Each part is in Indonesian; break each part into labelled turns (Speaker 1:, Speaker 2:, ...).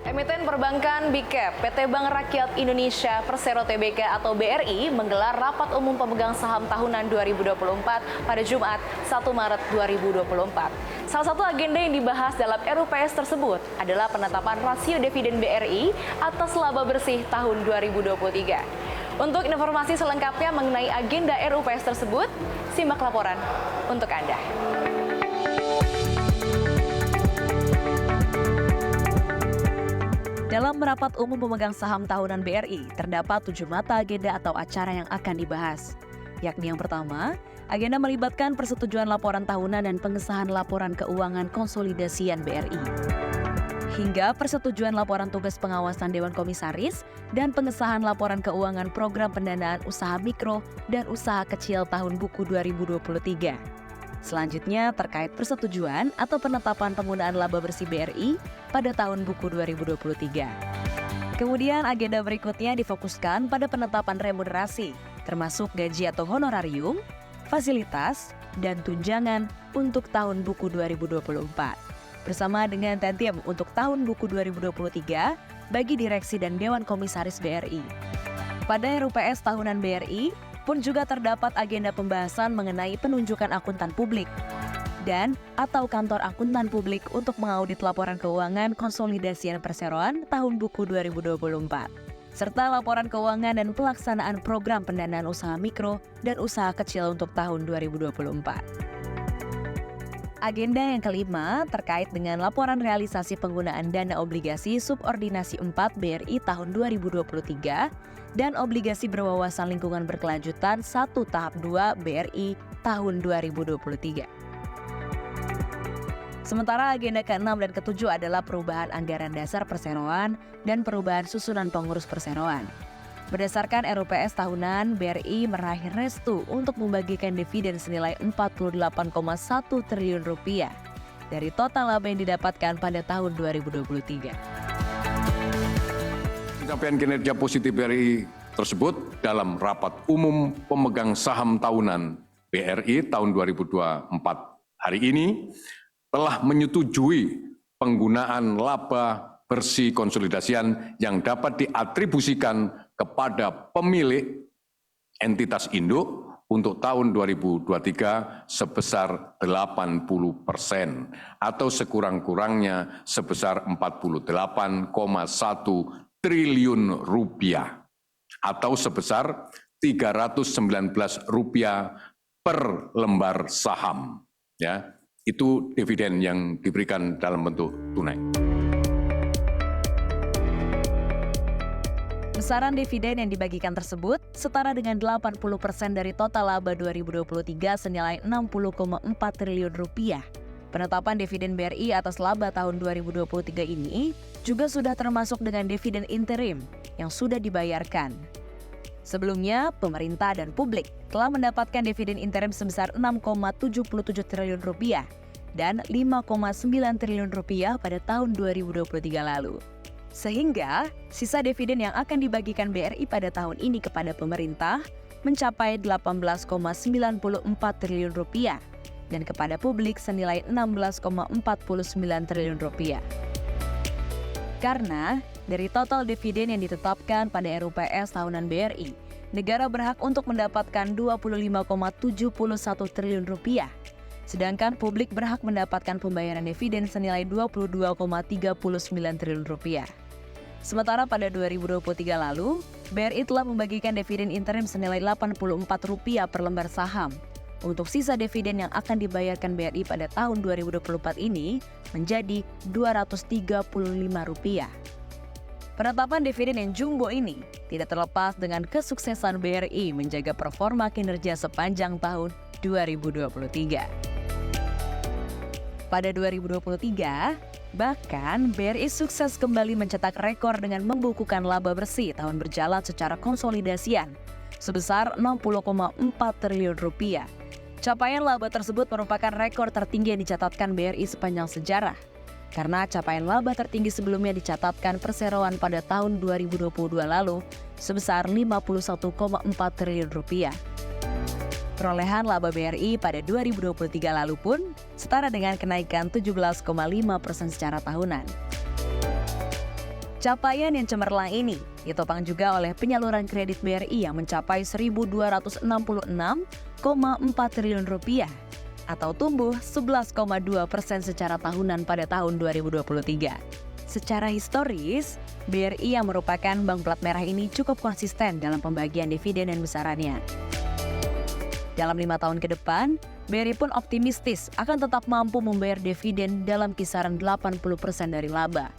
Speaker 1: Emiten perbankan Big Cap PT Bank Rakyat Indonesia Persero Tbk atau BRI menggelar rapat umum pemegang saham tahunan 2024 pada Jumat 1 Maret 2024. Salah satu agenda yang dibahas dalam RUPS tersebut adalah penetapan rasio dividen BRI atas laba bersih tahun 2023. Untuk informasi selengkapnya mengenai agenda RUPS tersebut, simak laporan untuk Anda. Dalam rapat umum pemegang saham tahunan BRI, terdapat 7 mata agenda atau acara yang akan dibahas. Yakni yang pertama, agenda melibatkan persetujuan laporan tahunan dan pengesahan laporan keuangan konsolidasian BRI. Hingga persetujuan laporan tugas pengawasan Dewan Komisaris dan pengesahan laporan keuangan program pendanaan usaha mikro dan usaha kecil tahun buku 2023. Selanjutnya terkait persetujuan atau penetapan penggunaan laba bersih BRI pada tahun buku 2023. Kemudian agenda berikutnya difokuskan pada penetapan remunerasi, termasuk gaji atau honorarium, fasilitas, dan tunjangan untuk tahun buku 2024. Bersama dengan Tentiem untuk tahun buku 2023 bagi direksi dan Dewan Komisaris BRI. Pada RUPS tahunan BRI, pun juga terdapat agenda pembahasan mengenai penunjukan akuntan publik dan atau kantor akuntan publik untuk mengaudit laporan keuangan konsolidasian perseroan tahun buku 2024, serta laporan keuangan dan pelaksanaan program pendanaan usaha mikro dan usaha kecil untuk tahun 2024. Agenda yang kelima terkait dengan laporan realisasi penggunaan dana obligasi subordinasi 4 BRI tahun 2023 dan obligasi berwawasan lingkungan berkelanjutan 1 tahap 2 BRI tahun 2023. Sementara agenda ke-6 dan ke-7 adalah perubahan anggaran dasar perseroan dan perubahan susunan pengurus perseroan. Berdasarkan RUPS tahunan, BRI meraih restu untuk membagikan dividen senilai 48,1 triliun rupiah dari total laba yang didapatkan pada tahun 2023.
Speaker 2: Pencapaian kinerja positif BRI tersebut dalam rapat umum pemegang saham tahunan BRI tahun 2024 hari ini telah menyetujui penggunaan laba bersih konsolidasian yang dapat diatribusikan kepada pemilik entitas induk untuk tahun 2023 sebesar 80% atau sekurang-kurangnya sebesar 48,1 triliun rupiah atau sebesar Rp319 per lembar saham. Ya, itu dividen yang diberikan dalam bentuk tunai.
Speaker 1: Besaran dividen yang dibagikan tersebut setara dengan 80% dari total laba 2023 senilai 60,4 triliun rupiah. Penetapan dividen BRI atas laba tahun 2023 ini juga sudah termasuk dengan dividen interim yang sudah dibayarkan. Sebelumnya, pemerintah dan publik telah mendapatkan dividen interim sebesar 6,77 triliun rupiah dan 5,9 triliun rupiah pada tahun 2023 lalu. Sehingga, sisa dividen yang akan dibagikan BRI pada tahun ini kepada pemerintah mencapai 18,94 triliun rupiah dan kepada publik senilai 16,49 triliun rupiah. Karena dari total dividen yang ditetapkan pada RUPS tahunan BRI, negara berhak untuk mendapatkan 25,71 triliun rupiah. Sedangkan publik berhak mendapatkan pembayaran dividen senilai 22,39 triliun rupiah. Sementara pada 2023 lalu, BRI telah membagikan dividen interim senilai Rp84 per lembar saham. Untuk sisa dividen yang akan dibayarkan BRI pada tahun 2024 ini menjadi Rp235. Penetapan dividen yang jumbo ini tidak terlepas dengan kesuksesan BRI menjaga performa kinerja sepanjang tahun 2023. Pada 2023, bahkan BRI sukses kembali mencetak rekor dengan membukukan laba bersih tahun berjalan secara konsolidasian sebesar 60,4 triliun rupiah. Capaian laba tersebut merupakan rekor tertinggi yang dicatatkan BRI sepanjang sejarah. Karena capaian laba tertinggi sebelumnya dicatatkan perseroan pada tahun 2022 lalu sebesar 51,4 triliun rupiah. Perolehan laba BRI pada 2023 lalu pun setara dengan kenaikan 17,5% secara tahunan. Capaian yang cemerlang ini ditopang juga oleh penyaluran kredit BRI yang mencapai Rp1.266,4 triliun atau tumbuh 11,2% secara tahunan pada tahun 2023. Secara historis, BRI yang merupakan bank plat merah ini cukup konsisten dalam pembagian dividen dan besarannya. Dalam 5 tahun ke depan, BRI pun optimistis akan tetap mampu membayar dividen dalam kisaran 80% dari laba.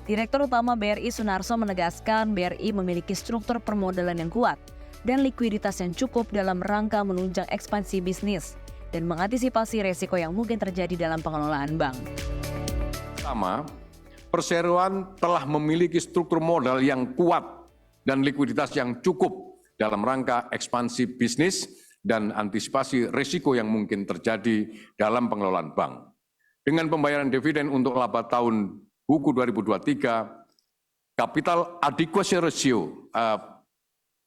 Speaker 1: Direktur Utama BRI Sunarso menegaskan BRI memiliki struktur permodalan yang kuat dan likuiditas yang cukup dalam rangka menunjang ekspansi bisnis dan mengantisipasi resiko yang mungkin terjadi dalam pengelolaan bank.
Speaker 2: Pertama, perseroan telah memiliki struktur modal yang kuat dan likuiditas yang cukup dalam rangka ekspansi bisnis dan antisipasi risiko yang mungkin terjadi dalam pengelolaan bank. Dengan pembayaran dividen untuk laba tahun buku 2023, capital adequacy ratio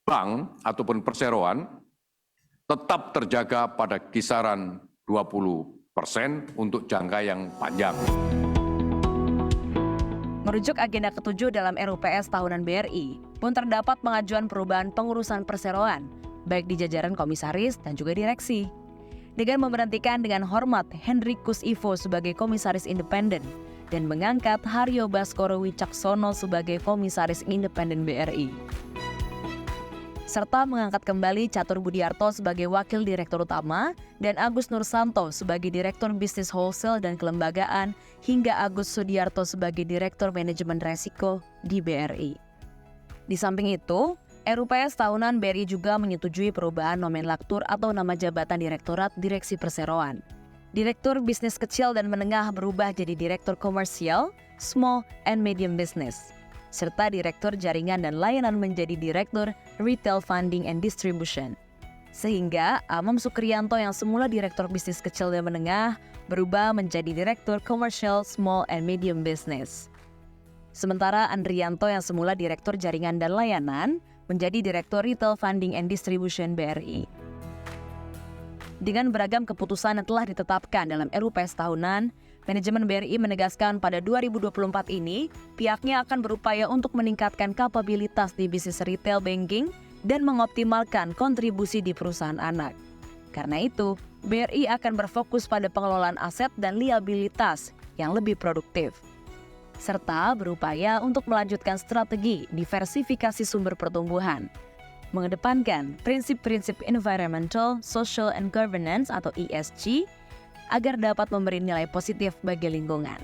Speaker 2: bank ataupun perseroan tetap terjaga pada kisaran 20% untuk jangka yang panjang.
Speaker 1: Merujuk agenda ke-7 dalam RUPS tahunan BRI, pun terdapat pengajuan perubahan pengurusan perseroan, baik di jajaran komisaris dan juga direksi. Dengan memberhentikan dengan hormat Hendrikus Ivo sebagai komisaris independen dan mengangkat Haryo Baskoro Wicaksono sebagai komisaris independen BRI. Serta mengangkat kembali Catur Budiarto sebagai wakil direktur utama dan Agus Nursanto sebagai direktur bisnis wholesale dan kelembagaan hingga Agus Sudiarto sebagai direktur manajemen resiko di BRI. Di samping itu, RUPS tahunan BRI juga menyetujui perubahan nomenklatur atau nama jabatan Direktorat Direksi Perseroan. Direktur Bisnis Kecil dan Menengah berubah jadi Direktur Komersial, Small and Medium Business, serta Direktur Jaringan dan Layanan menjadi Direktur Retail Funding and Distribution. Sehingga Amam Sukriyanto yang semula Direktur Bisnis Kecil dan Menengah berubah menjadi Direktur Commercial, Small and Medium Business. Sementara Andrianto yang semula Direktur Jaringan dan Layanan menjadi Direktur Retail Funding and Distribution BRI. Dengan beragam keputusan yang telah ditetapkan dalam RUPS tahunan, manajemen BRI menegaskan pada 2024 ini, pihaknya akan berupaya untuk meningkatkan kapabilitas di bisnis retail banking dan mengoptimalkan kontribusi di perusahaan anak. Karena itu, BRI akan berfokus pada pengelolaan aset dan liabilitas yang lebih produktif, serta berupaya untuk melanjutkan strategi diversifikasi sumber pertumbuhan, mengedepankan prinsip-prinsip environmental, social, and governance atau ESG agar dapat memberi nilai positif bagi lingkungan.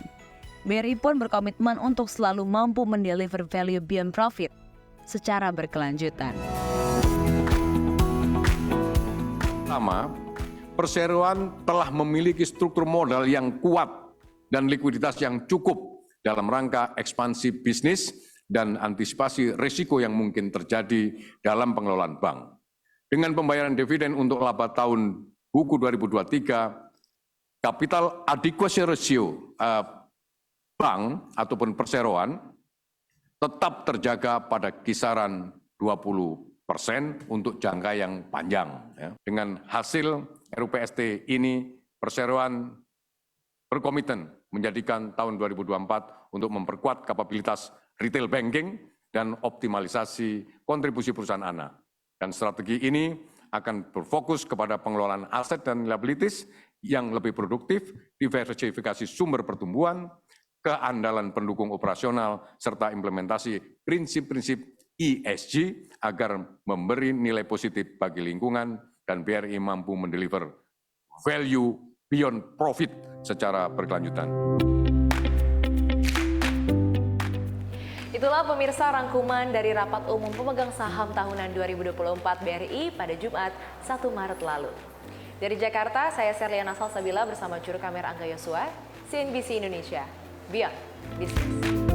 Speaker 1: BRI pun berkomitmen untuk selalu mampu mendeliver value beyond profit secara berkelanjutan.
Speaker 2: Pertama, perseroan telah memiliki struktur modal yang kuat dan likuiditas yang cukup dalam rangka ekspansi bisnis dan antisipasi risiko yang mungkin terjadi dalam pengelolaan bank. Dengan pembayaran dividen untuk laba tahun buku 2023, capital adequacy ratio bank ataupun perseroan tetap terjaga pada kisaran 20% untuk jangka yang panjang. Dengan hasil RUPST ini, perseroan berkomitmen menjadikan tahun 2024 untuk memperkuat kapabilitas retail banking dan optimalisasi kontribusi perusahaan anak. Dan strategi ini akan berfokus kepada pengelolaan aset dan liabilities yang lebih produktif, diversifikasi sumber pertumbuhan, keandalan pendukung operasional, serta implementasi prinsip-prinsip ESG agar memberi nilai positif bagi lingkungan dan BRI mampu mendeliver value beyond profit secara berkelanjutan.
Speaker 1: Itulah pemirsa rangkuman dari Rapat Umum Pemegang Saham Tahunan 2024 BRI pada Jumat 1 Maret lalu. Dari Jakarta, saya Serliana Salsabila bersama juru kamera Angga Yosua, CNBC Indonesia, Beyond Business.